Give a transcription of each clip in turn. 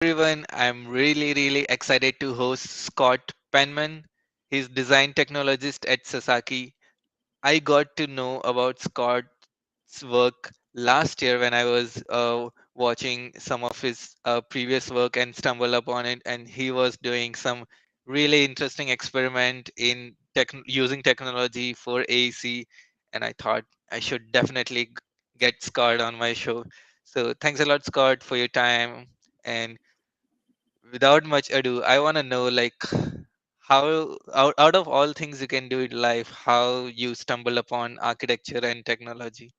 everyone. I'm really excited to host Scott Penman. He's design technologist at Sasaki. I got to know about Scott's work last year when I was watching some of his previous work and stumbled upon it. And he was doing some really interesting experiment in using technology for AEC. And I thought I should definitely get Scott on my show. So thanks a lot, Scott, for your time. And without much ado, I want to know like how out of all things you can do in life, how you stumble upon architecture and technology.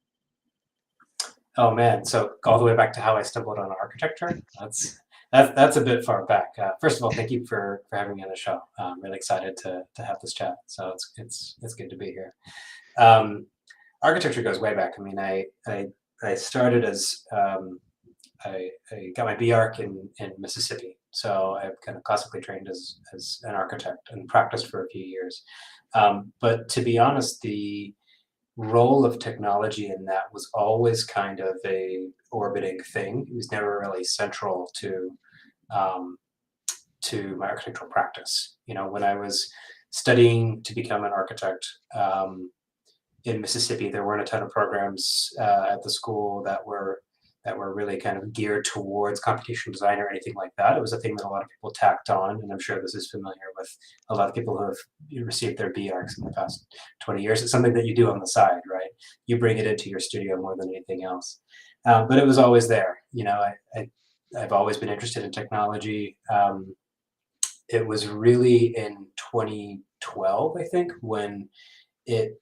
Oh man, so all the way back to how I stumbled on architecture. That's a bit far back. First of all, thank you for having me on the show. I'm really excited to have this chat. So it's good to be here. Um, Architecture goes way back. I mean, I started as I got my BArch in Mississippi. So I'm kind of classically trained as an architect and practiced for a few years. But to be honest, the role of technology in that was always kind of a orbiting thing. It was never really central um, to my architectural practice. You know, when I was studying to become an architect in Mississippi, there weren't a ton of programs at the school that were really kind of geared towards computational design or anything like that. It was a thing that a lot of people tacked on, and I'm sure this is familiar with a lot of people who have received their BArchs in the past 20 years. It's something that you do on the side, right? You bring it into your studio more than anything else. But it was always there. You know, I've always been interested in technology. It was really in 2012, I think, when it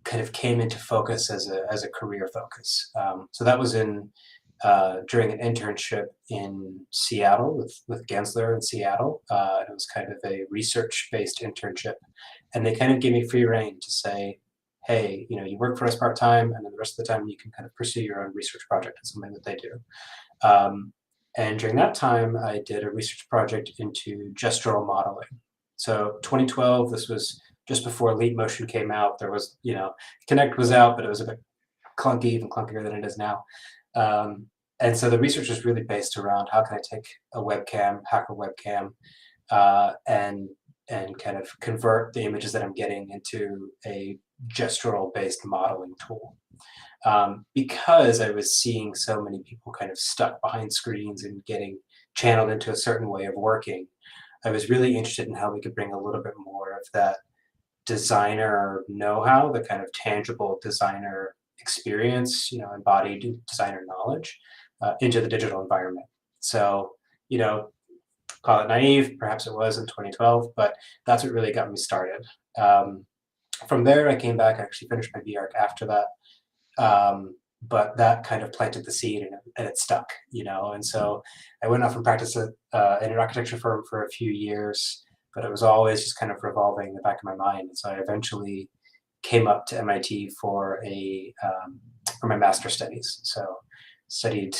kind of came into focus as a career focus. So that was in during an internship in Seattle with Gensler in Seattle. It was kind of a research-based internship, and they kind of gave me free reign to say, hey, you know, you work for us part-time, and then the rest of the time you can kind of pursue your own research project. It's something that they do. Um, and during that time, I did a research project into gestural modeling. So 2012, this was just before Leap Motion came out. There was, you know, Connect was out, but it was a bit clunky, even clunkier than it is now. Um, and so the research was really based around how can I take a webcam, hack a webcam, uh, and and kind of convert the images that I'm getting into a gestural based modeling tool. Because I was seeing so many people kind of stuck behind screens and getting channeled into a certain way of working, I was really interested in how we could bring a little bit more of that designer know-how, the kind of tangible designer experience, you know, embodied designer knowledge into the digital environment. So, you know, call it naive, perhaps it was in 2012, but that's what really got me started. Um, from there, I came back, I actually finished my BArch after that. But that kind of planted the seed and it stuck, you know. And so I went off and practiced in an architecture firm for a few years, but it was always just kind of revolving in the back of my mind. And so I eventually came up to MIT for my master's studies. So studied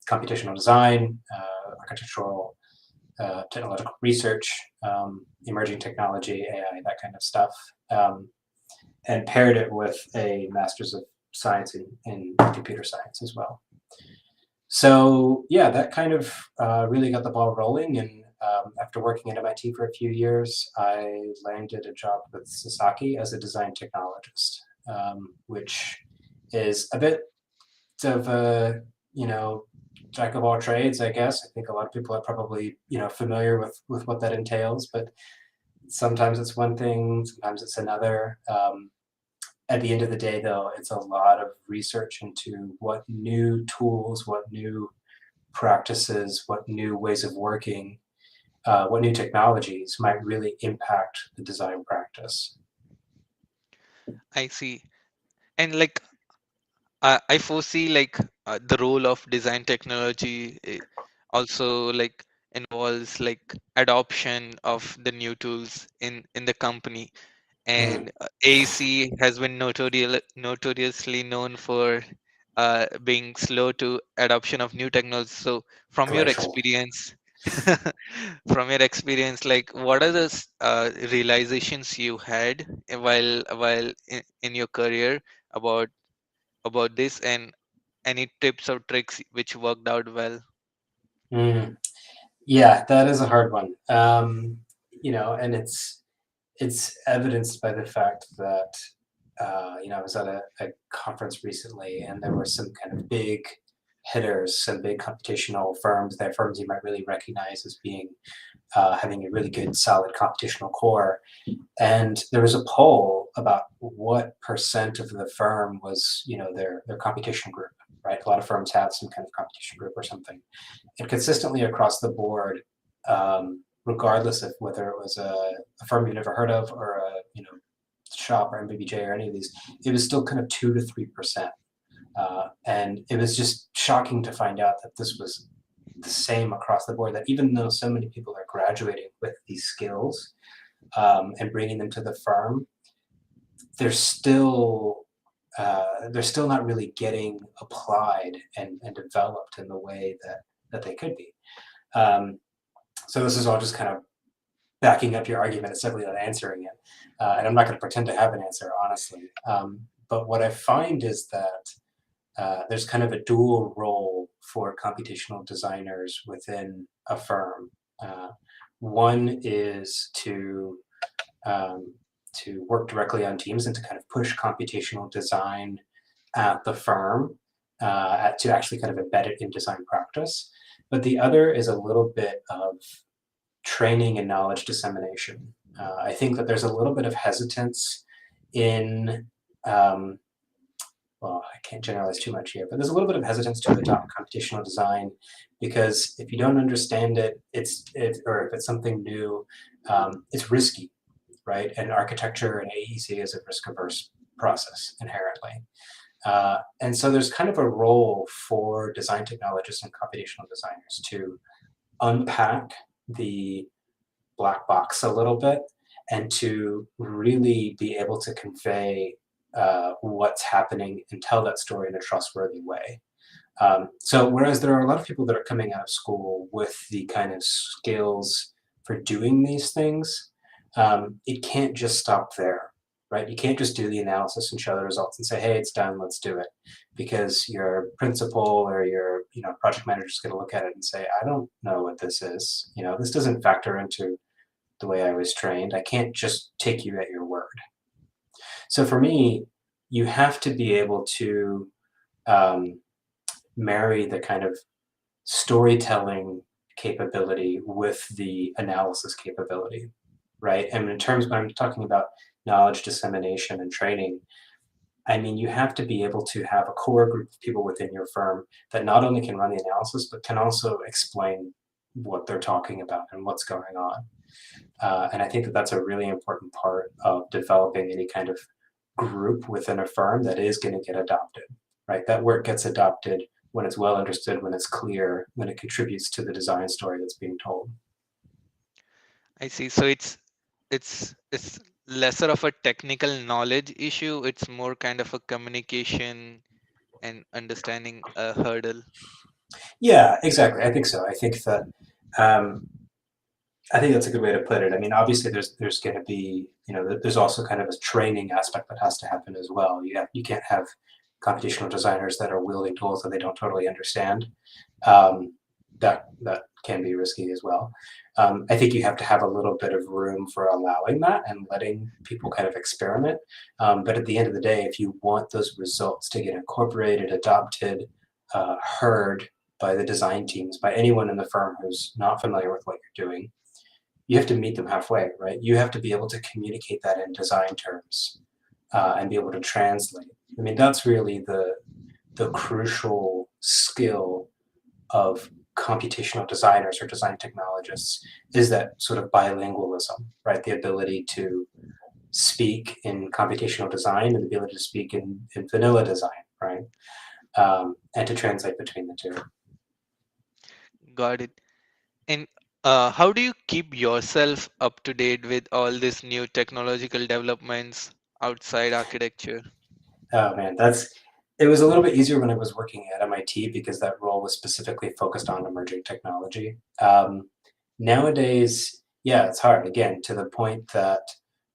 computational design, architectural technological research, emerging technology, AI, that kind of stuff, and paired it with a master's of science in computer science as well. So yeah, that kind of really got the ball rolling. And after working at MIT for a few years, I landed a job with Sasaki as a design technologist, which is a bit of a, you know, jack of all trades, I guess. I think a lot of people are probably, you know, familiar with what that entails, but sometimes it's one thing, sometimes it's another. At the end of the day, though, it's a lot of research into what new tools, what new practices, what new ways of working, what new technologies might really impact the design practice. I see. And like I foresee like the role of design technology also like involves like adoption of the new tools in the company. Mm, And AC has been notoriously known for being slow to adoption of new technology. So, from your glacial. experience, from your experience, like what are the realizations you had while in your career about this, and any tips or tricks which worked out well? Mm. Yeah, that is a hard one. And it's evidenced by the fact that I was at a conference recently, and there were some kind of big hitters, some big computational firms. They're firms you might really recognize as being having a really good, solid computational core. And there was a poll about what percent of the firm was, their computation group, right? A lot of firms have some kind of competition group or something. And consistently across the board, regardless of whether it was a firm you never heard of or a, shop or MBBJ or any of these, it was still kind of 2 to 3%. And it was just shocking to find out that this was the same across the board, that even though so many people are graduating with these skills and bringing them to the firm, they're still they're still not really getting applied and developed in the way that they could be. Um, so this is all just kind of backing up your argument. It's definitely not answering it, and I'm not going to pretend to have an answer, honestly. But what I find is that there's kind of a dual role for computational designers within a firm. Uh, One is um, to work directly on teams and to kind of push computational design at the firm, to actually kind of embed it in design practice. But the other is a little bit of training and knowledge dissemination. I think that there's a little bit of hesitance in, um, well, I can't generalize too much here, but there's a little bit of hesitance to adopt computational design because if you don't understand it, or if it's something new, it's risky, right? And architecture and AEC is a risk averse process inherently. And so there's kind of a role for design technologists and computational designers to unpack the black box a little bit and to really be able to convey what's happening and tell that story in a trustworthy way. So whereas there are a lot of people that are coming out of school with the kind of skills for doing these things, it can't just stop there, right? You can't just do the analysis and show the results and say, hey, it's done, let's do it. Because your principal or your project manager is going to look at it and say, I don't know what this is. This doesn't factor into the way I was trained. I can't just take you at your word. So for me, you have to be able to um, marry the kind of storytelling capability with the analysis capability, right? And in terms when I'm talking about knowledge dissemination and training, I mean, you have to be able to have a core group of people within your firm that not only can run the analysis, but can also explain what they're talking about and what's going on. And I think that that's a really important part of developing any kind of group within a firm that is going to get adopted, right? That work gets adopted when it's well understood, when it's clear, when it contributes to the design story that's being told. I see. So it's lesser of a technical knowledge issue. It's more kind of a communication and understanding a hurdle. Yeah, exactly. I think so. Um, I think that's a good way to put it. I mean, obviously, there's going to be, there's also kind of a training aspect that has to happen as well. You can't have computational designers that are wielding tools that they don't totally understand. Um, that can be risky as well. I think you have to have a little bit of room for allowing that and letting people kind of experiment. But at the end of the day, if you want those results to get incorporated, adopted, heard by the design teams, by anyone in the firm who's not familiar with what you're doing, you have to meet them halfway, right? You have to be able to communicate that in design terms and be able to translate. I mean, that's really the crucial skill of computational designers or design technologists is that sort of bilingualism, right? The ability to speak in computational design and the ability to speak in vanilla design, right? And to translate between the two. Got it. And how do you keep yourself up to date with all these new technological developments outside architecture? Oh man, it was a little bit easier when I was working at MIT because that role was specifically focused on emerging technology. Nowadays, yeah, it's hard again to the point that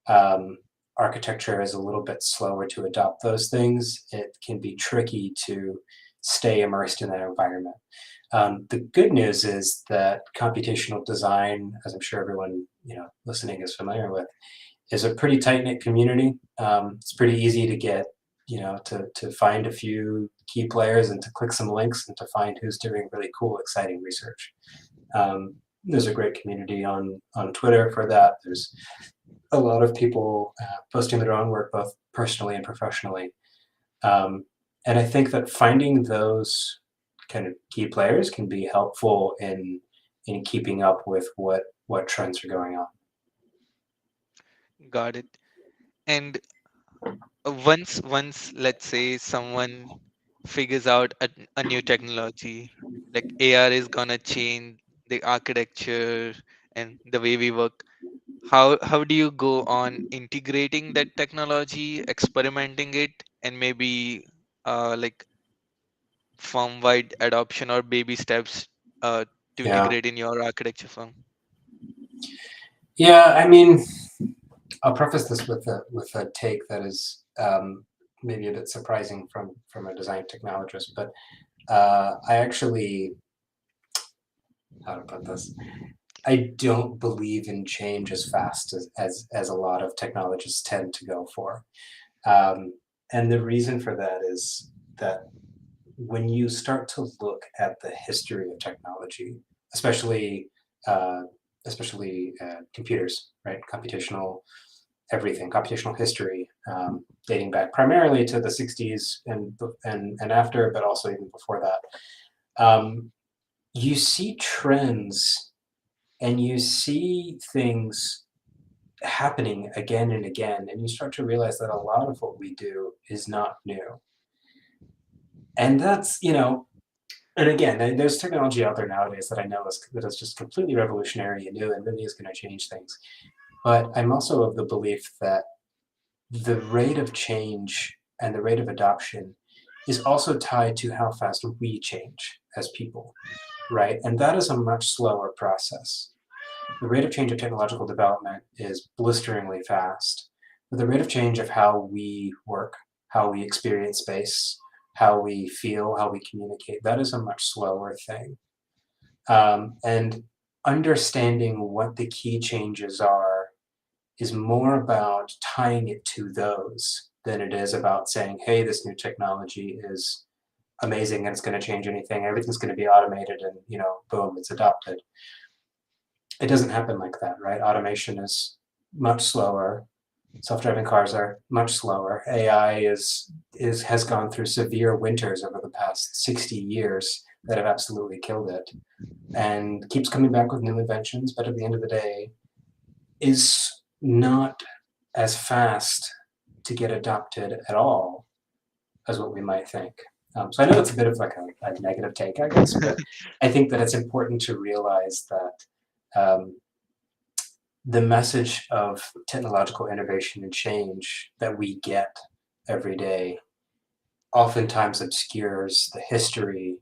um, architecture is a little bit slower to adopt those things. It can be tricky to stay immersed in that environment. The good news is that computational design, as I'm sure everyone listening is familiar with, is a pretty tight knit community. It's pretty easy to get to find a few key players and to click some links and to find who's doing really cool, exciting research. There's a great community on Twitter for that. There's a lot of people posting their own work, both personally and professionally. Um, and I think that finding those kind of key players can be helpful in keeping up with what trends are going on. Got it. And once let's say someone figures out a new technology, like AR is gonna change the architecture and the way we work. How do you go on integrating that technology, experimenting it, and maybe like firm wide adoption or baby steps to Yeah, integrate in your architecture firm? yeah. I mean, I'll preface this with a take that is maybe a bit surprising from a design technologist, but I actually, how to put this, I don't believe in change as fast as a lot of technologists tend to go for. Um, and the reason for that is that when you start to look at the history of technology, especially uh, especially computers, right? Computational everything, computational history, dating back primarily to the '60s and after, but also even before that. You see trends and you see things happening again and again, and you start to realize that a lot of what we do is not new. And that's. And again, there's technology out there nowadays that I know that is just completely revolutionary and new and really is going to change things. But I'm also of the belief that the rate of change and the rate of adoption is also tied to how fast we change as people, right? And that is a much slower process. The rate of change of technological development is blisteringly fast, but the rate of change of how we work, how we experience space, how we feel, how we communicate, that is a much slower thing. And understanding what the key changes are is more about tying it to those than it is about saying, hey, this new technology is amazing and it's going to change anything. Everything's going to be automated and, boom, it's adopted. It doesn't happen like that, right? Automation is much slower. Self-driving cars are much slower. AI has gone through severe winters over the past 60 years that have absolutely killed it and keeps coming back with new inventions, but at the end of the day is not as fast to get adopted at all as what we might think. So I know it's a bit of like a negative take, I guess, but I think that it's important to realize that the message of technological innovation and change that we get every day oftentimes obscures the history,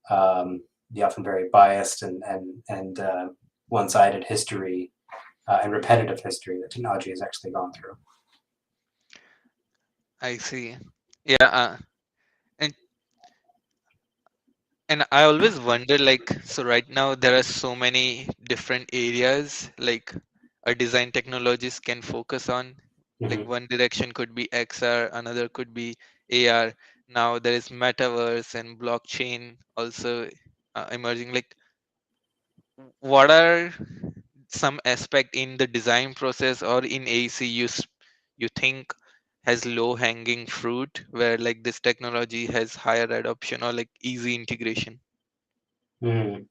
the often very biased and one-sided history and repetitive history that technology has actually gone through. I see. Yeah, and and I always wonder, like, so right now there are so many different areas like a design technologist can focus on. Like Mm-hmm. one direction could be XR, another could be AR. Now there is metaverse and blockchain also emerging. Like, what are some aspect in the design process or in AC you think has low hanging fruit where like this technology has higher adoption or like easy integration? Mm.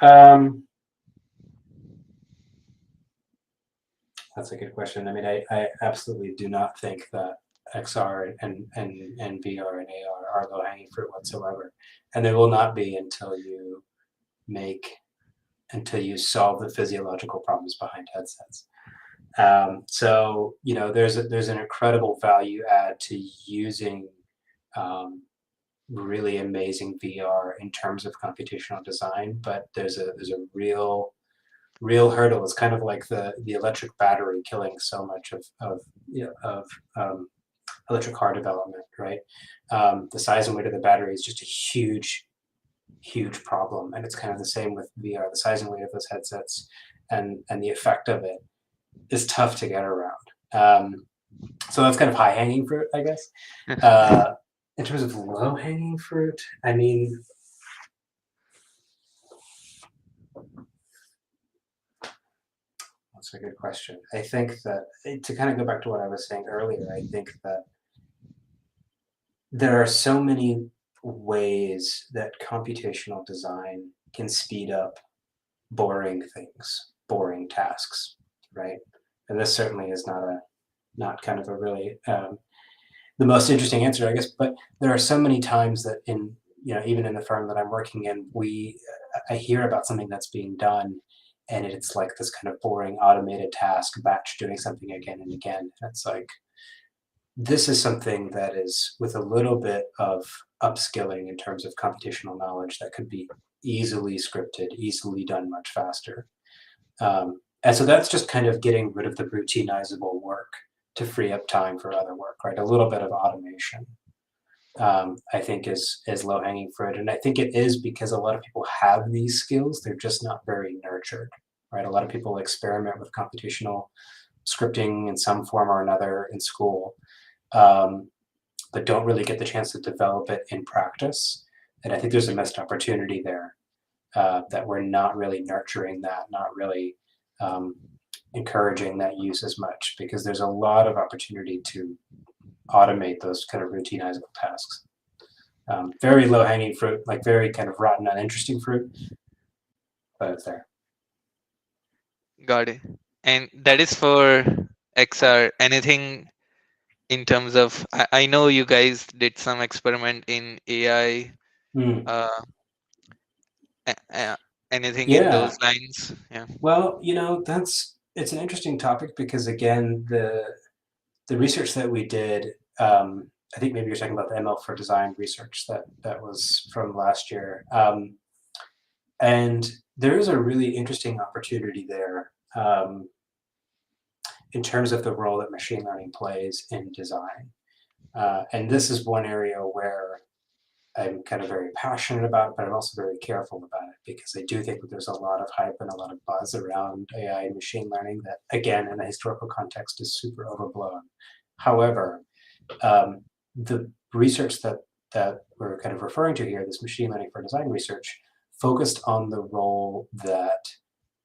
Um, that's a good question. I mean, I absolutely do not think that XR and VR and AR are low hanging fruit whatsoever, and they will not be make until you solve the physiological problems behind headsets. So there's an incredible value add to using um, really amazing VR in terms of computational design, but there's a real hurdle. It's kind of like the electric battery killing so much of electric car development, right? The size and weight of the battery is just a huge huge problem. And it's kind of the same with VR. The size and weight of those headsets and the effect of it is tough to get around. So that's kind of high hanging fruit, I guess. Uh, in terms of low hanging fruit, I mean, that's a good question. I think that to kind of go back to what I was saying earlier, I think that there are so many ways that computational design can speed up boring things, boring tasks, right? And this certainly is not kind of a really the most interesting answer, I guess. But there are so many times that in even in the firm that I'm working in, I hear about something that's being done, and it's like this kind of boring automated task, batch doing something again and again. And it's like this is something that is with a little bit of upskilling in terms of computational knowledge that could be easily scripted, easily done much faster. And so that's just kind of getting rid of the routinizable work to free up time for other work, right? A little bit of automation, I think, is low hanging fruit, and I think it is because a lot of people have these skills; they're just not very nurtured, right? A lot of people experiment with computational scripting in some form or another in school, um, but don't really get the chance to develop it in practice. And I think there's a missed opportunity there that we're not really nurturing that, not really um, encouraging that use as much because there's a lot of opportunity to automate those kind of routinizable tasks. Very low hanging fruit, like very kind of rotten, uninteresting fruit, but it's there. Got it. And that is for XR. Anything in terms of, I know you guys did some experiment in AI. Mm. Uh, anything in Yeah. those lines? Yeah. Well, it's an interesting topic because again, the research that we did, I think maybe you're talking about the ML for design research that was from last year. And there is a really interesting opportunity there in terms of the role that machine learning plays in design. And this is one area where I'm kind of very passionate about it, but I'm also very careful about it because I do think that there's a lot of hype and a lot of buzz around AI and machine learning that, again, in a historical context, is super overblown. However, the research that we're kind of referring to here, this machine learning for design research, focused on the role that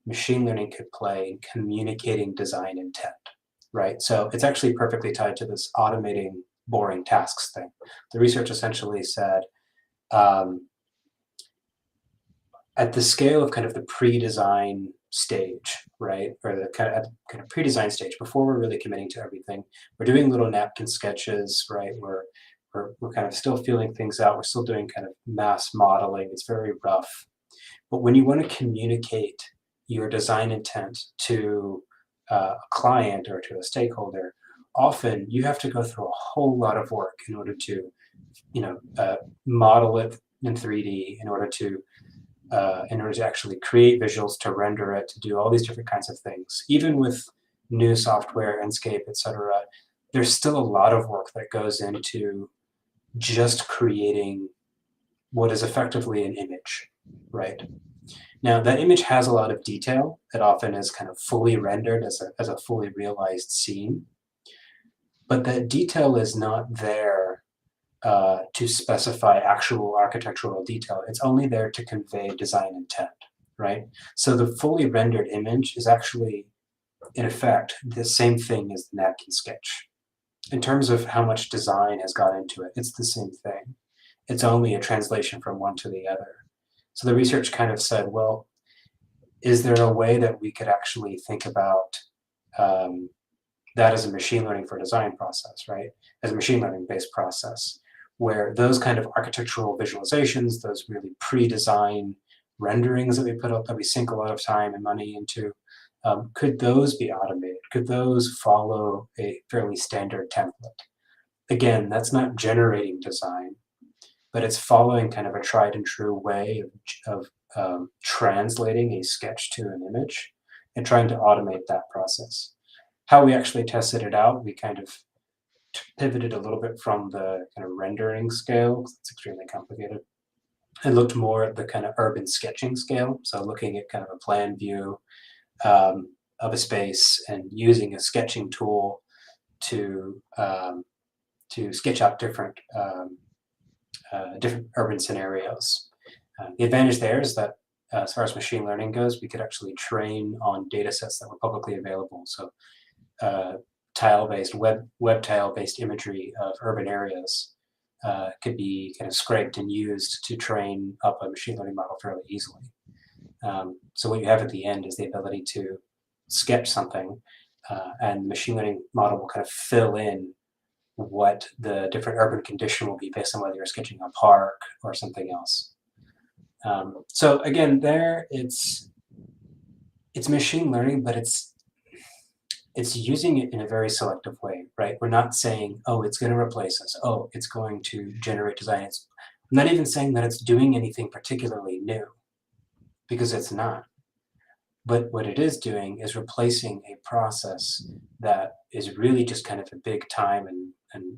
machine learning could play in communicating design intent, right? So it's actually perfectly tied to this automating boring tasks thing. The research essentially said, um, at the scale of kind of the pre-design stage, right, or the kind of pre-design stage, before we're really committing to everything, we're doing little napkin sketches, right? We're kind of still feeling things out. We're still doing kind of mass modeling. It's very rough. But when you want to communicate your design intent to a client or to a stakeholder, often you have to go through a whole lot of work in order to, model it in 3D, in order to actually create visuals, to render it, to do all these different kinds of things. Even with new software, Enscape, etc., there's still a lot of work that goes into just creating what is effectively an image, right? Now, that image has a lot of detail. It often is kind of fully rendered as a fully realized scene. But that detail is not there to specify actual architectural detail. It's only there to convey design intent, right? So the fully rendered image is actually, in effect, the same thing as the napkin sketch. In terms of how much design has gone into it, it's the same thing. It's only a translation from one to the other. So the research kind of said, well, is there a way that we could actually think about um, that as a machine learning for design process, right? As a machine learning based process, where those kind of architectural visualizations, those really pre-design renderings that we put up, that we sink a lot of time and money into, could those be automated? Could those follow a fairly standard template? Again, that's not generating design, but it's following kind of a tried and true way of translating a sketch to an image and trying to automate that process. How we actually tested it out, we kind of pivoted a little bit from the kind of rendering scale, because it's extremely complicated, It looked more at the kind of urban sketching scale, so looking at kind of a plan view of a space and using a sketching tool to sketch out different urban scenarios. The advantage there is that as far as machine learning goes, we could actually train on data sets that were publicly available. So tile-based, web tile-based imagery of urban areas could be kind of scraped and used to train up a machine learning model fairly easily. So what you have at the end is the ability to sketch something, and the machine learning model will kind of fill in what the different urban condition will be based on whether you're sketching a park or something else. So again, there it's machine learning, but it's using it in a very selective way, right? We're not saying, oh, it's going to replace us. Oh, it's going to generate design. I'm not even saying that it's doing anything particularly new, because it's not. But what it is doing is replacing a process that is really just kind of a big time and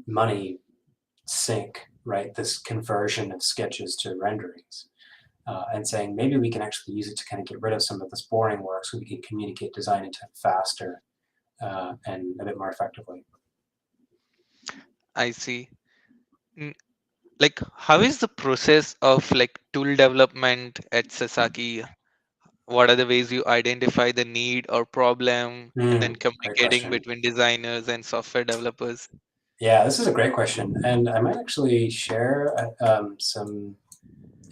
money sink, right? This conversion of sketches to renderings. And saying maybe we can actually use it to kind of get rid of some of this boring work so we can communicate design intent faster and a bit more effectively. I see. Mm, Like, how is the process of like tool development at Sasaki? What are the ways you identify the need or problem and then Great communicating question. between designers and software developers? Yeah, this is a great question. And I might actually share some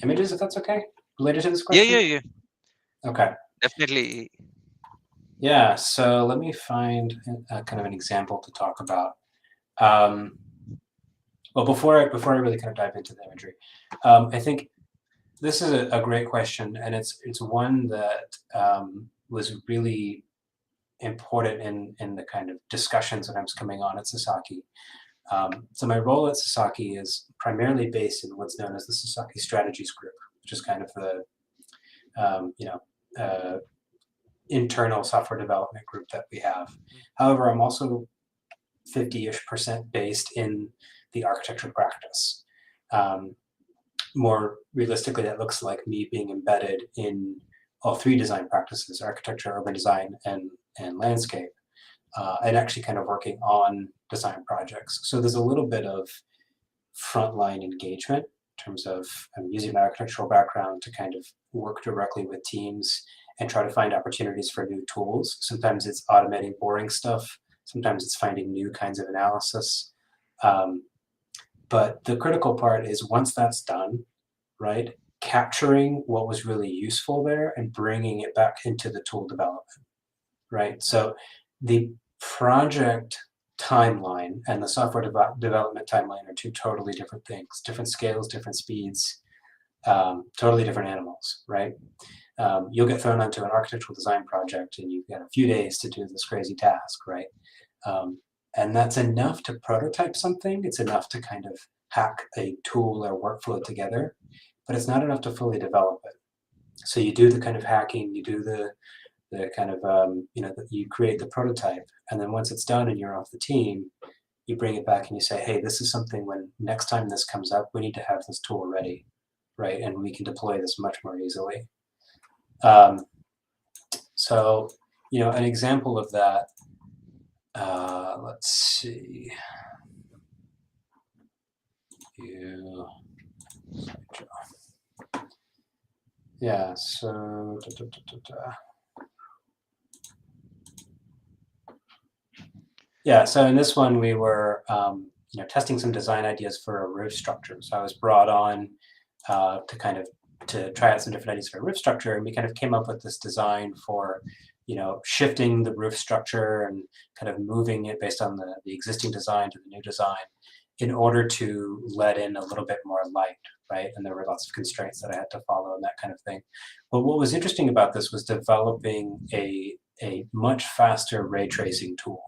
images, if that's okay, related to this Yeah, yeah, question. yeah. Okay. Definitely. Yeah, so let me find kind of an example to talk about. Um, well, before I really kind of dive into the imagery, I think this is a great question, and it's one that was really important in the kind of discussions that I was coming on at Sasaki. So my role at Sasaki is primarily based in what's known as the Sasaki Strategies Group, which is kind of the you know internal software development group that we have. However, I'm also 50-ish% based in the architecture practice. Um, More realistically, that looks like me being embedded in all three design practices: architecture, urban design, and landscape, and actually kind of working on design projects. So there's a little bit of frontline engagement in terms of using my architectural background to kind of work directly with teams and try to find opportunities for new tools. Sometimes it's automating boring stuff. Sometimes it's finding new kinds of analysis. Um, but the critical part is once that's done, right, capturing what was really useful there and bringing it back into the tool development, right? So the project timeline and the software development timeline are two totally different things, different scales, different speeds, totally different animals, right? You'll get thrown onto an architectural design project and you've got a few days to do this crazy task, right? Um, and that's enough to prototype something. It's enough to kind of hack a tool or workflow together, but it's not enough to fully develop it. So you do the kind of hacking, you do the kind of you create the prototype, and then once it's done and you're off the team, you bring it back and you say, hey, this is something when next time this comes up, we need to have this tool ready, right? And we can deploy this much more easily. Um, so, an example of that, let's see. Yeah, so yeah, so in this one we were testing some design ideas for a roof structure. So I was brought on to try out some different ideas for a roof structure, and we kind of came up with this design for shifting the roof structure and kind of moving it based on the existing design to the new design in order to let in a little bit more light, right? And there were lots of constraints that I had to follow and that kind of thing. But what was interesting about this was developing a much faster ray tracing tool.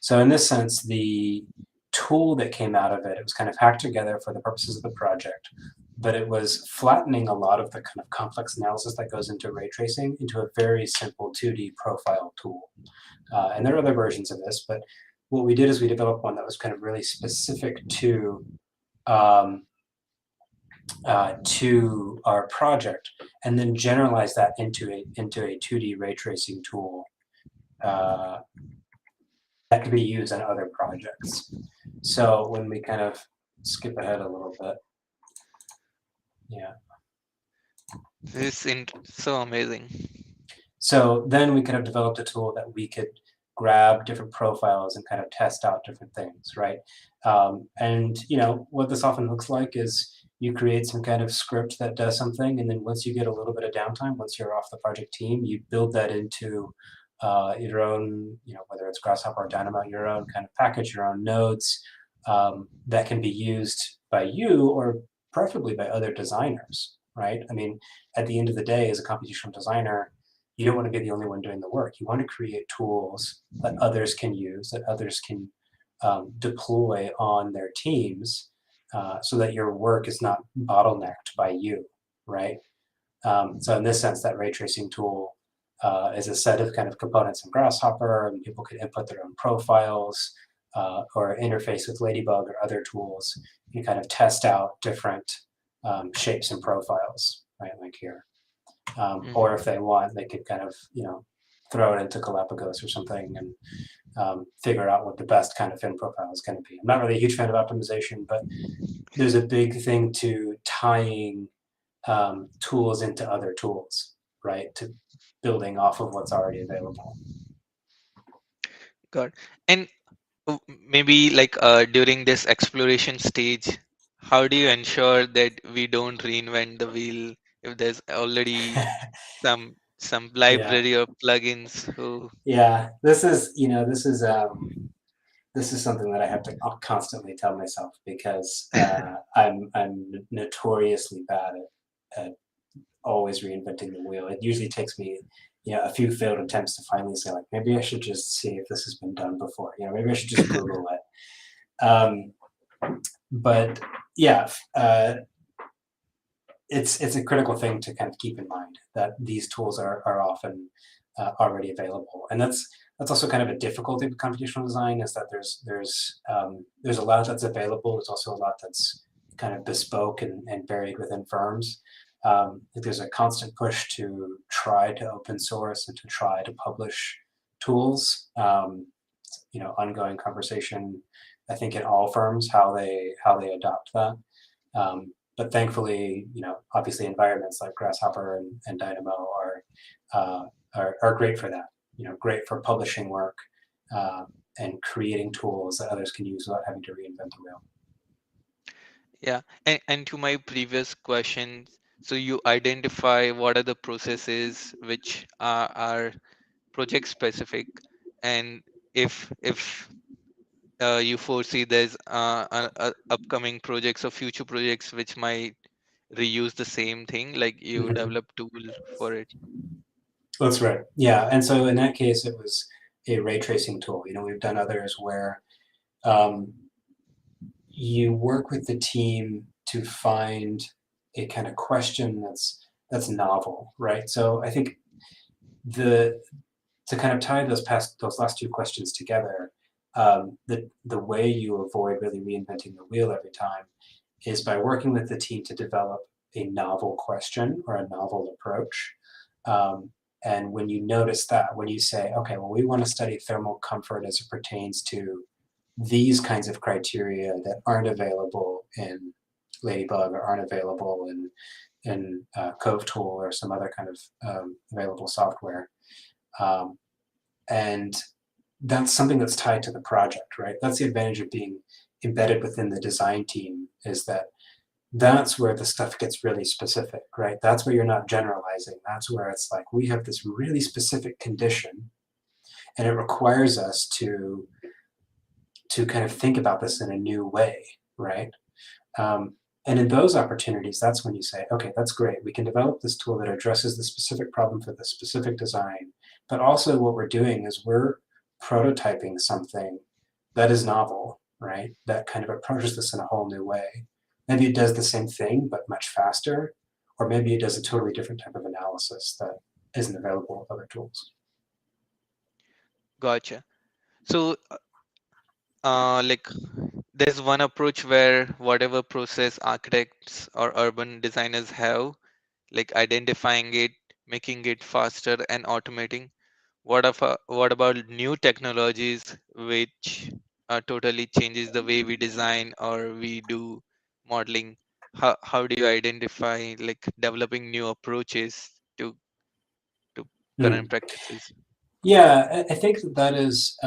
So in this sense, the tool that came out of it, it was kind of hacked together for the purposes of the project, but it was flattening a lot of the kind of complex analysis that goes into ray tracing into a very simple 2D profile tool. And there are other versions of this, but what we did is we developed one that was kind of really specific to to our project, and then generalize that into a 2D ray tracing tool uh, that can be used on other projects. So when we kind of skip ahead a little bit, yeah. So amazing. So then we could have developed a tool that we could grab different profiles and kind of test out different things, right? And what this often looks like is you create some kind of script that does something, and then once you get a little bit of downtime, once you're off the project team, you build that into your own, whether it's Grasshopper or Dynamo, your own kind of package, your own nodes that can be used by you or preferably by other designers, right? I mean, at the end of the day, as a computational designer, you don't want to be the only one doing the work. You want to create tools that others can use, that others can deploy on their teams, so that your work is not bottlenecked by you, right? So in this sense, that ray tracing tool is a set of kind of components in Grasshopper, and people can input their own profiles or interface with Ladybug or other tools and kind of test out different shapes and profiles, right, like here. Or if Hmm. they want, they could kind of, throw it into Galapagos or something and figure out what the best kind of fin profile is going to be. I'm not really a huge fan of optimization, but there's a big thing to tying tools into other tools, right? To building off of what's already available. God. And maybe like during this exploration stage, how do you ensure that we don't reinvent the wheel if there's already some Yeah, library or plugins who yeah. This is something that I have to constantly tell myself because I'm notoriously bad at always reinventing the wheel. It usually takes me, a few failed attempts to finally say like, maybe I should just see if this has been done before. Maybe I should just Google it. But yeah, it's a critical thing to kind of keep in mind that these tools are often already available, and that's also kind of a difficulty with computational design is that there's a lot that's available. There's also a lot that's kind of bespoke and buried within firms. There's a constant push to try to open source and to try to publish tools. Ongoing conversation, I think, in all firms how they adopt that. But thankfully, obviously environments like Grasshopper and Dynamo are great for that. Great for publishing work and creating tools that others can use without having to reinvent the wheel. yeah. And to my previous question, so you identify what are the processes which are project specific, and if you foresee there's upcoming projects or future projects which might reuse the same thing, like you Mhm. develop tool for it. That's right. Yeah, and so in that case, it was a ray tracing tool. We've done others where um, you work with the team to find a kind of question that's novel, right? So I think the to kind of tie those last two questions together, the way you avoid really reinventing the wheel every time is by working with the team to develop a novel question or a novel approach. Um, and when you notice that, when you say, okay, well, we want to study thermal comfort as it pertains to these kinds of criteria that aren't available in Ladybug or aren't available in Cove Tool or some other kind of available software. Um, and that's something that's tied to the project, right? That's the advantage of being embedded within the design team is that that's where the stuff gets really specific, right? That's where you're not generalizing. That's where it's like we have this really specific condition and it requires us to kind of think about this in a new way, right? Um, and in those opportunities, that's when you say, okay, that's great. We can develop this tool that addresses the specific problem for the specific design. But also, what we're doing is we're prototyping something that is novel, right? That kind of approaches this in a whole new way. Maybe it does the same thing, but much faster. Or maybe it does a totally different type of analysis that isn't available with other tools. Gotcha. So like there's one approach where whatever process architects or urban designers have, like identifying it, making it faster and automating. What about new technologies which totally changes the way we design or we do modeling? How do you identify like developing new approaches to current Hmm. practices? Yeah, I think that that is,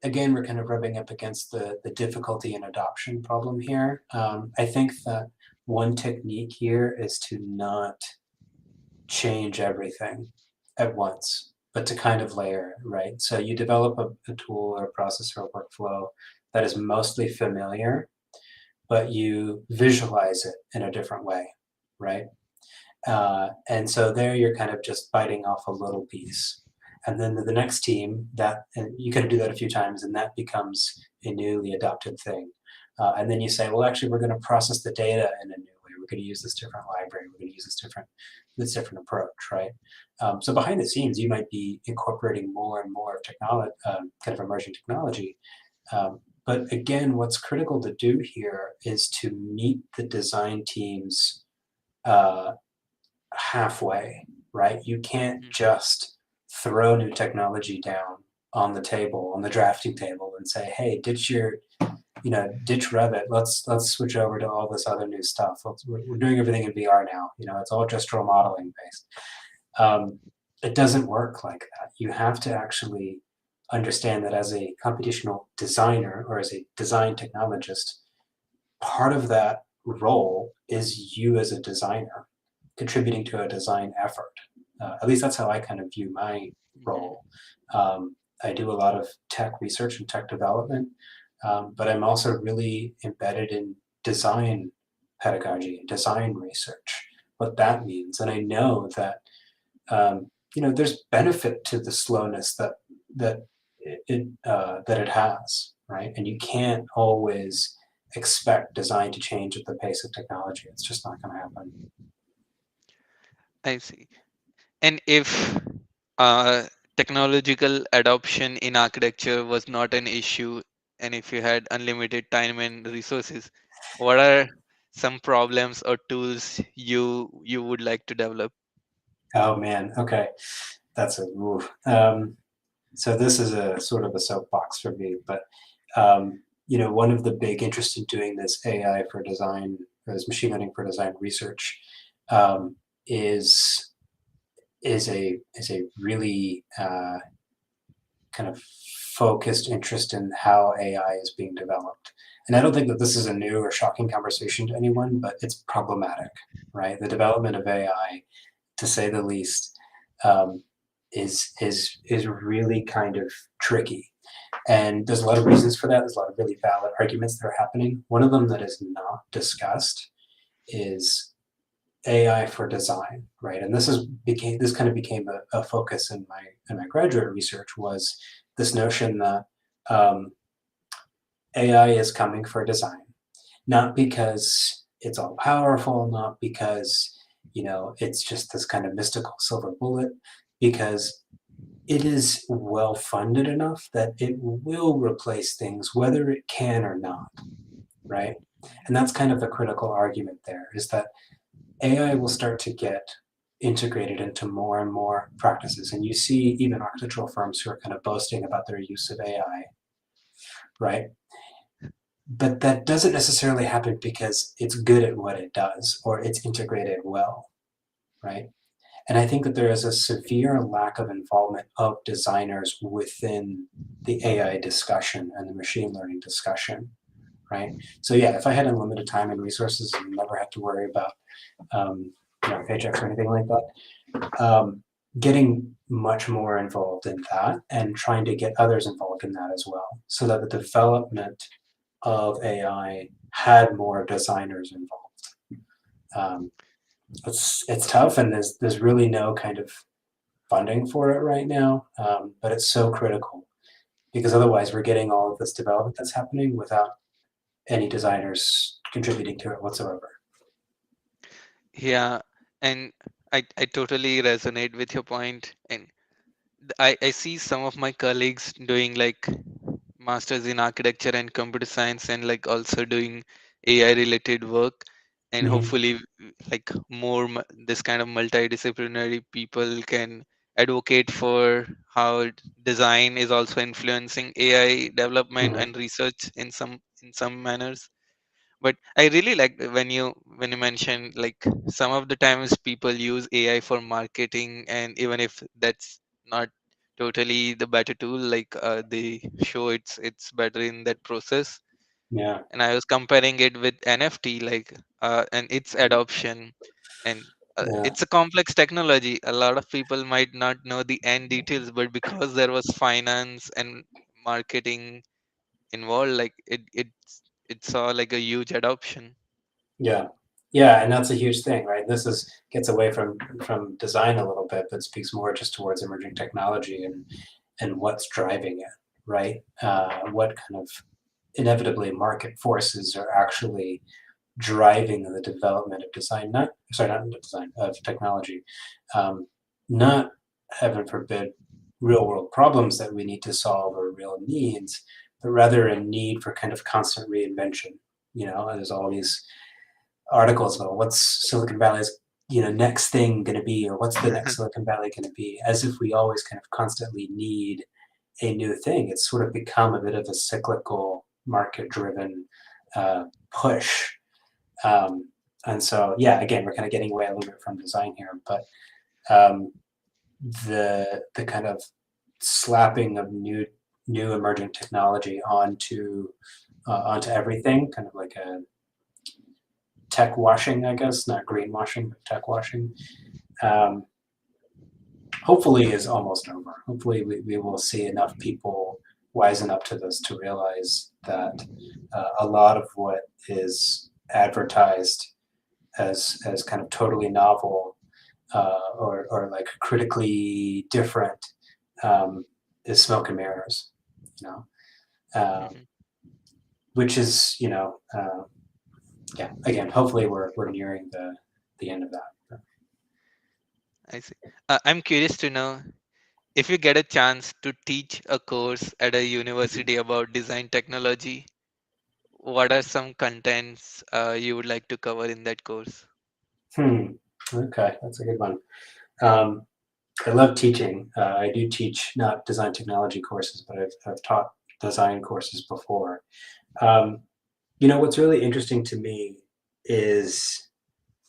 again, we're kind of rubbing up against the difficulty in adoption problem here. I think that one technique here is to not change everything at once, but to kind of layer it, right? So you develop a tool or a process or a workflow that is mostly familiar, but you visualize it in a different way, right? And so there you're kind of just biting off a little piece. And then the next team, that and you kind of do that a few times, and that becomes a newly adopted thing. And then you say, well, actually, we're going to process the data in a new way. We're going to use this different library. We're going to use this different approach, right? So behind the scenes, you might be incorporating more and more technology, kind of emerging technology. But again, what's critical to do here is to meet the design teams uh, halfway, right? You can't Mhm. just throw new technology down on the table, on the drafting table, and say, "Hey, ditch Revit. Let's switch over to all this other new stuff. We're doing everything in VR now. It's all gestural modeling based." Um, it doesn't work like that. You have to actually understand that as a computational designer or as a design technologist, part of that role is you as a designer contributing to a design effort. At least that's how I kind of view my Mhm. role. I do a lot of tech research and tech development, but I'm also really embedded in design pedagogy and design research, what that means. And I know that there's benefit to the slowness that that it has, right? And you can't always expect design to change at the pace of technology. It's just not going to happen. I see. And if uh, technological adoption in architecture was not an issue, and if you had unlimited time and resources, what are some problems or tools you would like to develop? Oh man, okay, that's a move. So this is a sort of a soapbox for me, but one of the big interests in doing this AI for design, or this machine learning for design research, um, is is a really kind of focused interest in how AI is being developed. And I don't think that this is a new or shocking conversation to anyone, but it's problematic, right? The development of AI, to say the least, um, is really kind of tricky. And there's a lot of reasons for that. There's a lot of really valid arguments that are happening. One of them that is not discussed is AI for design, right? And this kind of became a focus in my graduate research, was this notion that um, AI is coming for design, not because it's all powerful, not because it's just this kind of mystical silver bullet, because it is well funded enough that it will replace things whether it can or not, right? And that's kind of the critical argument there, is that AI will start to get integrated into more and more practices. And you see even architectural firms who are kind of boasting about their use of AI, right? But that doesn't necessarily happen because it's good at what it does or it's integrated well, right? And I think that there is a severe lack of involvement of designers within the AI discussion and the machine learning discussion, right? So yeah, if I had unlimited time and resources and never had to worry about um, paychecks or anything like that, getting much more involved in that and trying to get others involved in that as well, so that the development of AI had more designers involved. Um, it's tough, and there's really no kind of funding for it right now, but it's so critical, because otherwise we're getting all of this development that's happening without any designers contributing to it whatsoever. Yeah, and I totally resonate with your point. And I see some of my colleagues doing like masters in architecture and computer science, and like also doing AI related work. And Hmm. hopefully, like more this kind of multidisciplinary people can advocate for how design is also influencing AI development Hmm. and research in some manners. But I really like when you mention like some of the times people use AI for marketing, and even if that's not totally the better tool, like they show it's better in that process. Yeah. And I was comparing it with NFT, like and its adoption, and Yeah. it's a complex technology. A lot of people might not know the end details, but because there was finance and marketing involved, like it saw like a huge adoption. Yeah. Yeah, and that's a huge thing, right? This is gets away from design a little bit, but speaks more just towards emerging technology and what's driving it, right? What kind of inevitably market forces are actually driving the development of design, not sorry, not design of technology, um, not heaven forbid real world problems that we need to solve or real needs, but rather a need for kind of constant reinvention. You know, there's all these articles about what's Silicon Valley's next thing going to be, or what's the next Silicon Valley going to be, as if we always kind of constantly need a new thing. It's sort of become a bit of a cyclical, market-driven push. Um, and so, yeah, again, we're kind of getting away a little bit from design here, but um, the kind of slapping of new emerging technology onto everything, kind of like a tech washing, I guess, not greenwashing, but tech washing. Um, hopefully is almost over. Hopefully we will see enough people wisen up to this to realize that a lot of what is advertised as kind of totally novel or like critically different um, is smoke and mirrors, you know, Mhm. which is, yeah, again, hopefully we're nearing the end of that. I see. I'm curious to know if you get a chance to teach a course at a university about design technology, what are some contents you would like to cover in that course? Hmm. Okay, that's a good one. Um, I love teaching. I do teach not design technology courses, but I've taught design courses before. Um, what's really interesting to me is,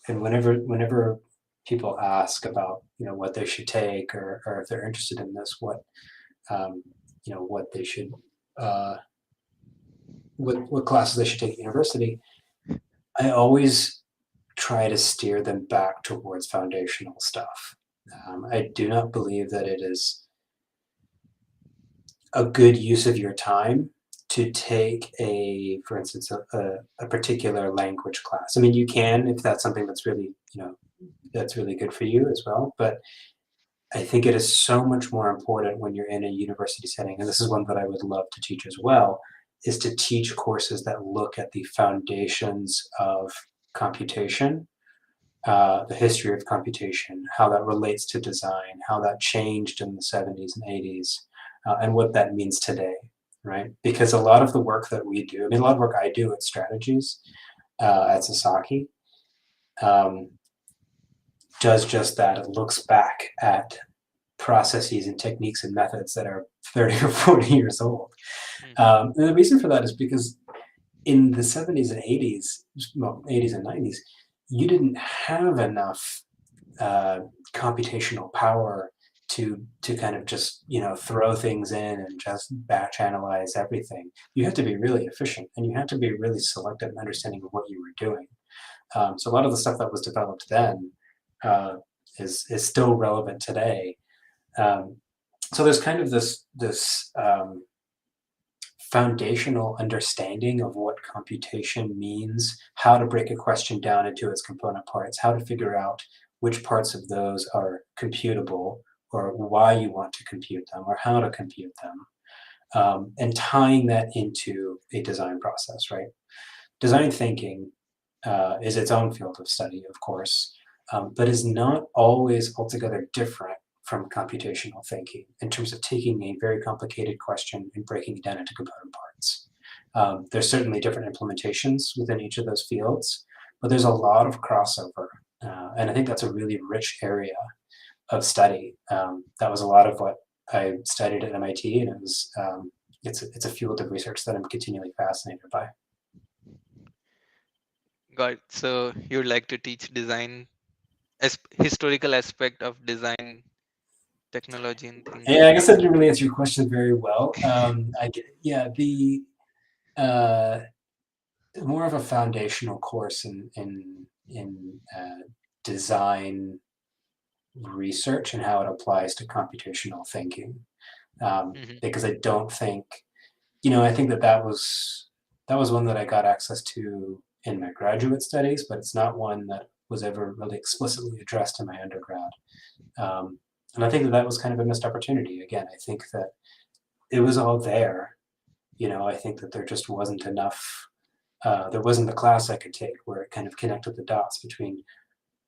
and whenever people ask about what they should take or if they're interested in this, um, what they should uh, what classes they should take at university, I always try to steer them back towards foundational stuff. I do not believe that it is a good use of your time to take for instance, a particular language class. I mean, you can if that's something that's really, that's really good for you as well. But I think it is so much more important when you're in a university setting, and this is one that I would love to teach as well, is to teach courses that look at the foundations of computation, the history of computation, how that relates to design, how that changed in the 70s and 80s, and what that means today, right? Because a lot of the work that we do, I mean, a lot of work I do at strategies at Sasaki, um, does just that. It looks back at processes and techniques and methods that are 30 or 40 years old. Mhm. And the reason for that is because in the 70s and 80s, well, 80s and 90s, you didn't have enough uh, computational power to kind of just throw things in and just batch analyze everything. You had to be really efficient, and you had to be really selective in understanding of what you were doing. So a lot of the stuff that was developed then uh, is still relevant today. Um, so there's kind of this foundational understanding of what computation means, how to break a question down into its component parts, how to figure out which parts of those are computable, or why you want to compute them, or how to compute them, and tying that into a design process, right? Design thinking is its own field of study, of course, but is not always altogether different from computational thinking in terms of taking a very complicated question and breaking it down into component parts. There's certainly different implementations within each of those fields, but there's a lot of crossover. And I think that's a really rich area of study. That was a lot of what I studied at MIT, and it's a field of research that I'm continually fascinated by. Got it. So you'd like to teach design as historical aspect of design technology and Yeah, I thinking. guess I didn't really answer your question very well. Yeah, the uh, more of a foundational course in design research and how it applies to computational thinking. Hmm. Because I don't think, I think that was one that I got access to in my graduate studies, but it's not one that was ever really explicitly addressed in my undergrad. And I think that was kind of a missed opportunity. Again, I think that it was all there. I think that there just wasn't enough. There wasn't the class I could take where it kind of connected the dots between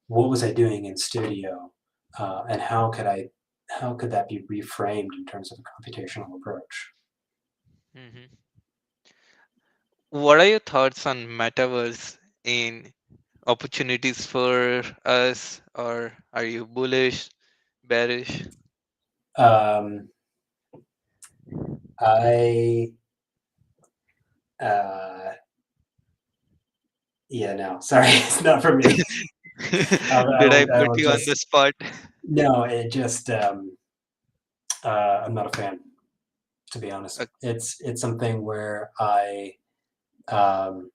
what was I doing in studio, and how could that be reframed in terms of a computational approach. Hmm. What are your thoughts on metaverse in opportunities for us, or are you bullish, bearish? Um, I uh, yeah, no, sorry, it's not for me. Did I I put will you on the just spot? no. It just I'm not a fan, to be honest. It's something where um,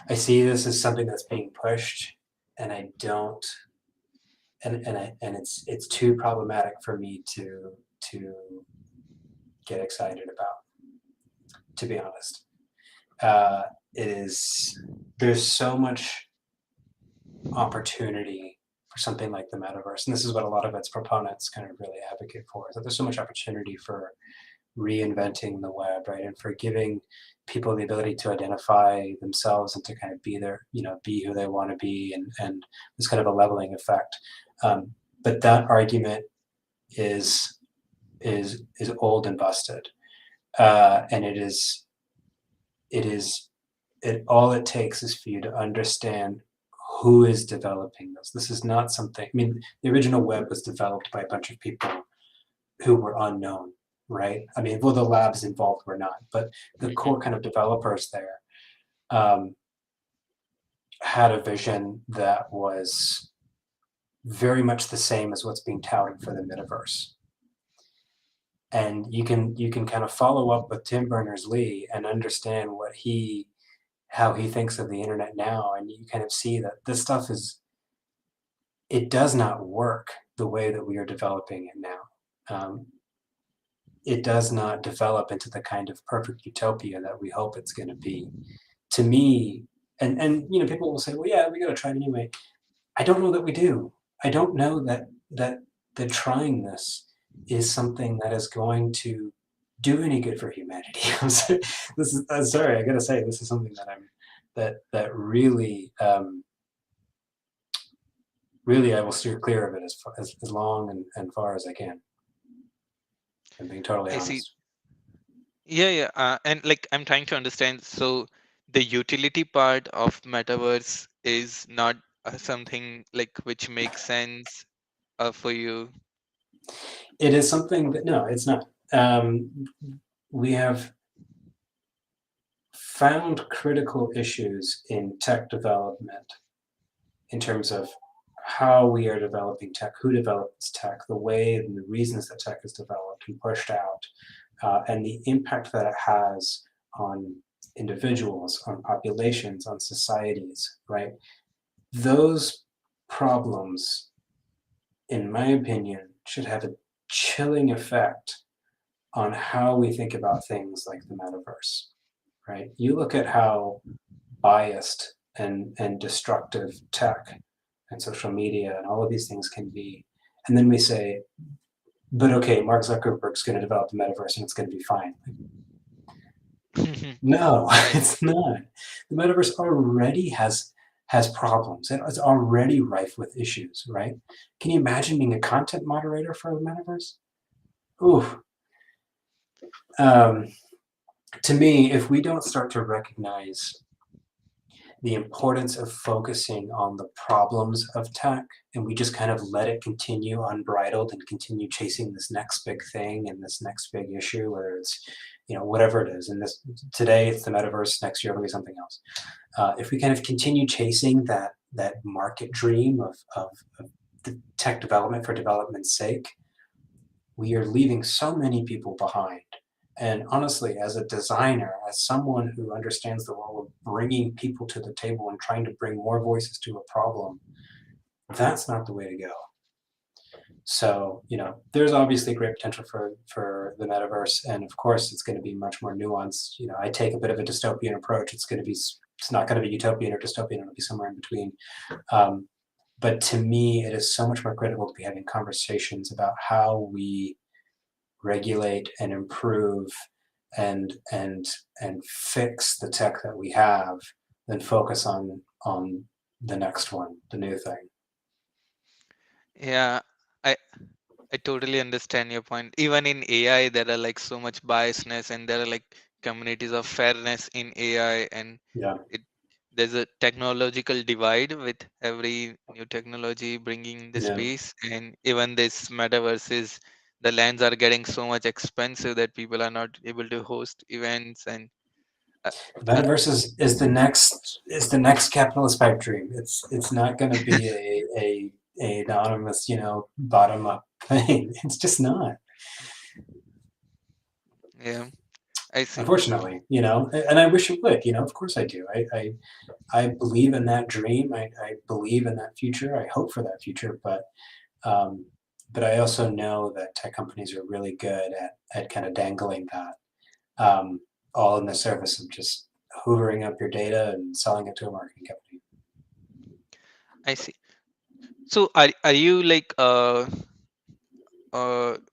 I see this as something that's being pushed, and I don't, and it's too problematic for me to get excited about. To be honest, uh, it is there's so much opportunity for something like the metaverse, and this is what a lot of its proponents kind of really advocate for. Is that there's so much opportunity for reinventing the web, right, and for giving people the ability to identify themselves and to kind of be their, be who they want to be, and this kind of a leveling effect. But that argument is is old and busted, and it all it takes is for you to understand who is developing this. This is not something. I mean, the original web was developed by a bunch of people who were unknown, right? I mean, well, the labs involved were not, but the Mhm. core kind of developers there um, had a vision that was very much the same as what's being touted for the metaverse. And you can kind of follow up with Tim Berners-Lee and understand how he thinks of the internet now, and you kind of see that this stuff it does not work the way that we are developing it now. Um, it does not develop into the kind of perfect utopia that we hope it's going to be. To me, and people will say, well, yeah, we got to try it anyway. I don't know that we do. I don't know that trying this is something that is going to do any good for humanity. I'm sorry, I gotta say, this is something that really, really, I will steer clear of it as long and far as I can. I'm being totally I see. honest. Yeah, yeah. And like I'm trying to understand. So the utility part of metaverse is not something like which makes sense for you. It is something that no, it's not. We have found critical issues in tech development in terms of how we are developing tech, who develops tech, the way and the reasons that tech is developed and pushed out, and the impact that it has on individuals, on populations, on societies, right? Those problems, in my opinion, should have a chilling effect on how we think about things like the metaverse, right? You look at how biased and destructive tech and social media and all of these things can be. And then we say, but okay, Mark Zuckerberg's going to develop the metaverse and it's going to be fine. No, Right. it's not. The metaverse already has has problems and is already rife with issues, right? Can you imagine being a content moderator for the metaverse? Ooh. Um, to me, if we don't start to recognize the importance of focusing on the problems of tech and we just kind of let it continue unbridled and continue chasing this next big thing and this next big issue, whether it's, whatever it is. And this today it's the metaverse, next year it'll be something else. If we kind of continue chasing that market dream of the tech development for development's sake, we are leaving so many people behind. And honestly, as a designer, as someone who understands the role of bringing people to the table and trying to bring more voices to a problem, that's not the way to go. So, there's obviously great potential for the metaverse, and of course, it's going to be much more nuanced. I take a bit of a dystopian approach. It's not going to be utopian or dystopian. It'll be somewhere in between. Um, but to me, it is so much more critical to be having conversations about how we regulate and improve and fix the tech that we have than focus on the next one, the new thing. Yeah, I I totally understand your point. Even in AI, there are like so much biasness, and there are like communities of fairness in AI, and Yeah, it there's a technological divide with every new technology bringing the yeah. space, and even this metaverse is the lands are getting so much expensive that people are not able to host events and uh, The uh, metaverse is the next capitalist pipe dream. It's not going to be a anonymous, bottom up thing. It's just not. yeah, I see. Unfortunately, and I wish it would. Of course I do. I believe in that dream. I believe in that future. I hope for that future, um, but I also know that tech companies are really good at kind of dangling that, um, all in the service of just hoovering up your data and selling it to a marketing company. I see. So are you like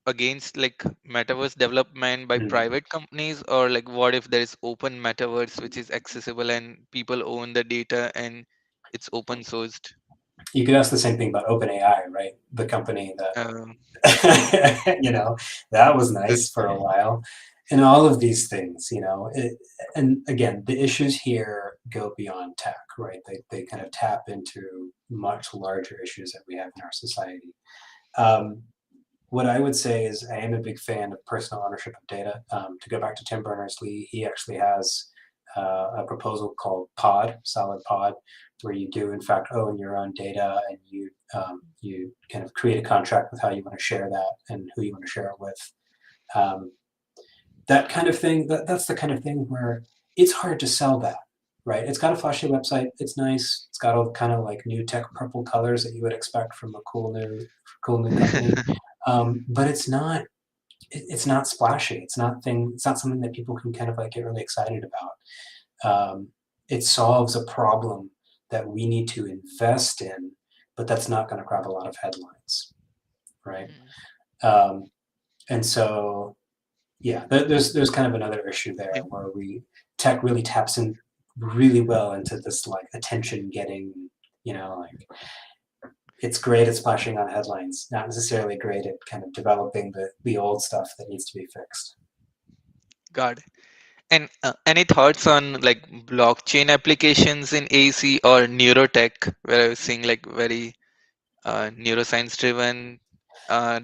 against like metaverse development by Mm. private companies, or like what if there is open metaverse which is accessible and people own the data and it's open sourced? You could ask the same thing about OpenAI, right? The company that um, that was that, nice for a while, and all of these things, and again, the issues here go beyond tech, right? They kind of tap into much larger issues that we have in our society. Um, what I would say is I am a big fan of personal ownership of data. To go back to Tim Berners-Lee, he actually has a proposal called Pod, Solid Pod, where you do in fact own your own data and you kind of create a contract with how you want to share that and who you want to share it with. Um, that kind of thing. That's the kind of thing where it's hard to sell that, right? It's got a flashy website. It's nice. It's got all kind of like new tech purple colors that you would expect from a cool new company. But it's not splashy. It's not something that people can kind of like get really excited about. It solves a problem that we need to invest in, but that's not going to grab a lot of headlines, right? Mhm. Um, and so, yeah, there's kind of another issue Yeah, there where tech really taps in really well into this like attention getting, like it's great at splashing on headlines, not necessarily great at kind of developing the old stuff that needs to be fixed. got it. And any thoughts on like blockchain applications in AC or neurotech, where I was seeing like very neuroscience driven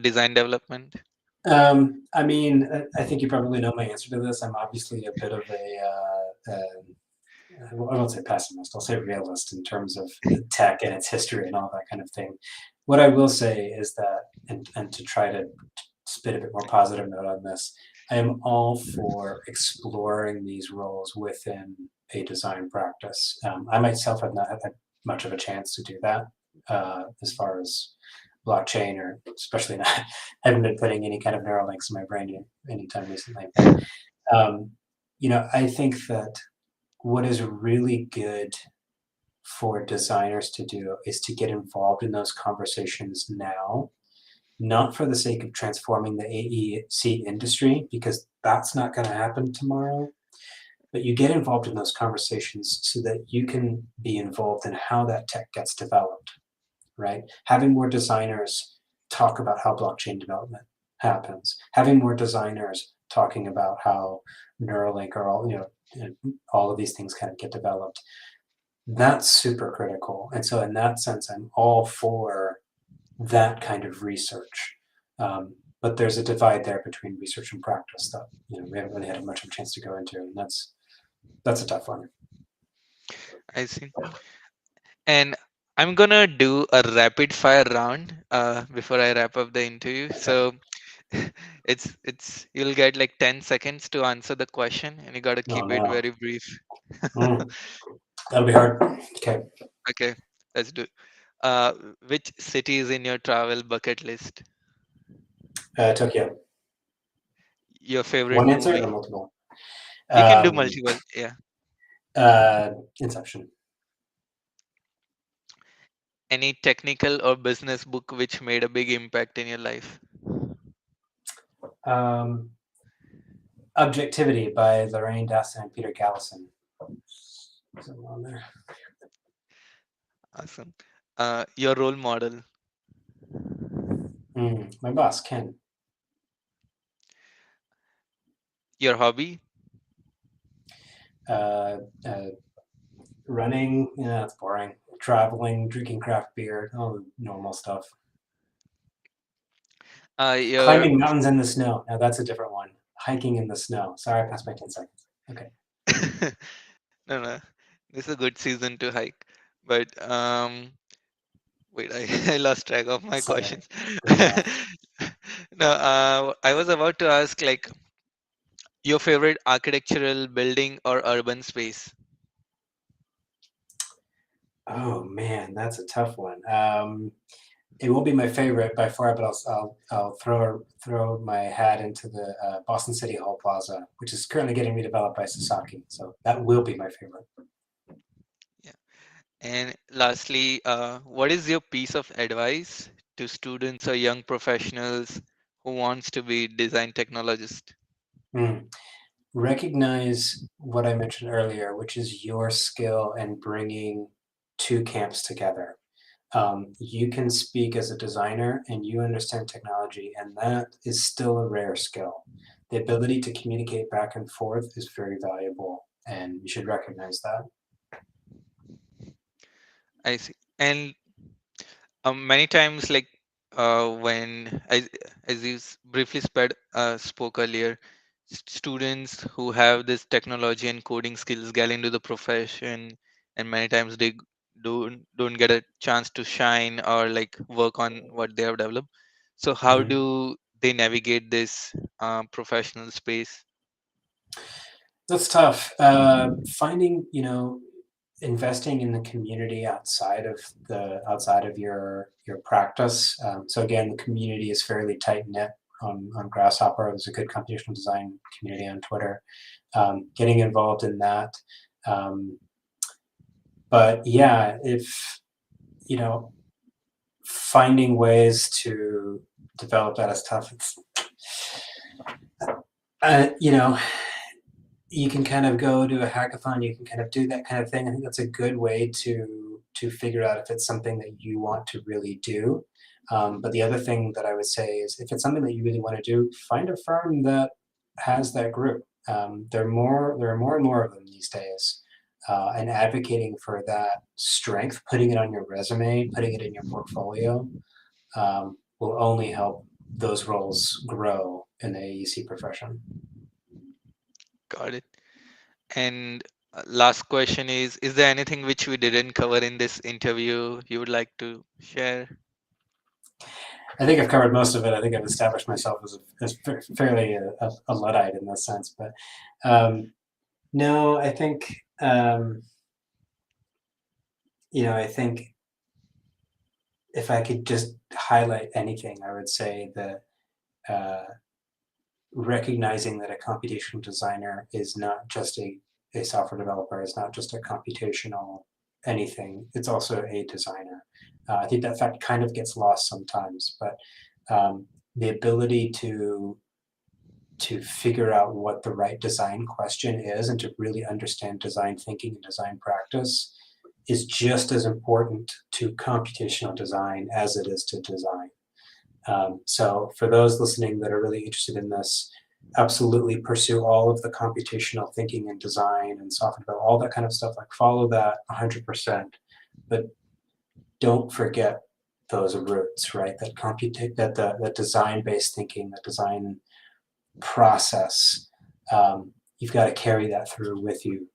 design development? I mean, I think you probably know my answer to this. I'm obviously a bit of I won't say pessimist, I'll say realist in terms of tech and its history and all that kind of thing. What I will say is that, and to try to spit a bit more positive note on this, I am all for exploring these roles within a design practice. I myself have not had much of a chance to do that as far as blockchain, or especially not haven't been putting any kind of neural links in my brain anytime recently. But I think that what is really good for designers to do is to get involved in those conversations now, not for the sake of transforming the AEC industry, because that's not going to happen tomorrow, but you get involved in those conversations so that you can be involved in how that tech gets developed, right? Having more designers talk about how blockchain development happens, having more designers talking about how Neuralink or all of these things kind of get developed. That's super critical. And so in that sense, I'm all for that kind of research. But there's a divide there between research and practice that we haven't really had much of a chance to go into, and that's a tough one. I see. And I'm gonna do a rapid fire round before I wrap up the interview. Okay. So it's you'll get like 10 seconds to answer the question, and you gotta Oh keep it no. very brief. Mm, that'll be hard. Okay. Okay, let's do. Uh, which city is in your travel bucket list? Tokyo. Your favorite One answer or movie? multiple? You can do Um, multiple. Yeah. Inception. Any technical or business book which made a big impact in your life? Um, Objectivity by Lorraine Dassin and Peter Gallison. Somewhere on there. Awesome. Your role model, My boss, Ken. your hobby, Uh, uh, Running, yeah, that's boring. Traveling, drinking craft beer, all the normal stuff. your Climbing mountains in the snow. Now that's a different one. Hiking in the snow. Sorry, I passed my 10 seconds. Okay. no, no, this is a good season to hike. But wait, I, I lost track of my Sorry. questions. Good enough. No, I was about to ask like your favorite architectural building or urban space. Oh man, that's a tough one. It won't be my favorite by far, but I'll throw my hat into the Boston City Hall Plaza, which is currently getting redeveloped by Sasaki. So that will be my favorite. Yeah. And lastly, what is your piece of advice to students or young professionals who wants to be design technologist? Mm. Recognize what I mentioned earlier, which is your skill in bringing two camps together. You can speak as a designer and you understand technology, and that is still a rare skill. The ability to communicate back and forth is very valuable, and you should recognize that. I see. And many times, like when as you briefly spoke earlier, students who have this technology and coding skills get into the profession, and many times they don't get a chance to shine or like work on what they have developed. So how Mhm. do they navigate this professional space? That's tough. Finding, investing in the community outside of your practice. So again, the community is fairly tight knit on Grasshopper. There's a good computational design community on Twitter. Getting involved in that. Um, but yeah, if you know, finding ways to develop that is tough. It's, you know, you can kind of go to a hackathon, you can kind of do that kind of thing. I think that's a good way to figure out if it's something that you want to really do. But the other thing that I would say is if it's something that you really want to do, find a firm that has that group. There are more and more of them these days. And advocating for that strength, putting it on your resume, putting it in your portfolio, will only help those roles grow in the AEC profession. Got it. And last question is there anything which we didn't cover in this interview you would like to share? I think I've covered most of it. I think I've established myself as fairly a Luddite in this sense. But no, I think, I think if I could just highlight anything, I would say that uh, recognizing that a computational designer is not just a software developer, is not just a computational anything, it's also a designer. I think that fact kind of gets lost sometimes, but the ability to figure out what the right design question is and to really understand design thinking and design practice is just as important to computational design as it is to design. So for those listening that are really interested in this, absolutely pursue all of the computational thinking and design and software development, all that kind of stuff. Like follow that 100%, but don't forget those roots, right? That design-based thinking, that design process. You've got to carry that through with you.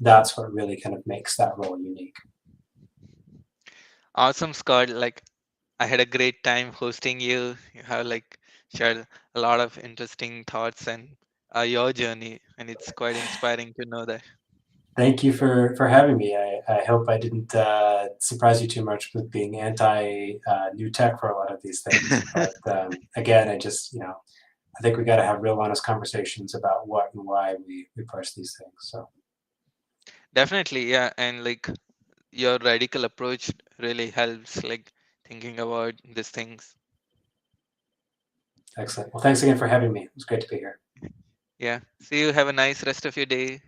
That's what really kind of makes that role unique. Awesome, Scott. Like, I had a great time hosting you. You have like shared a lot of interesting thoughts and your journey, and it's quite inspiring to know that. Thank you for having me. I hope I didn't surprise you too much with being anti new tech for a lot of these things. But again, I think we got to have real honest conversations about what and why we push these things. So Definitely, yeah, and like your radical approach really helps, like thinking about these things. excellent. Well, thanks again for having me. It was great to be here. Yeah. See you. Have a nice rest of your day.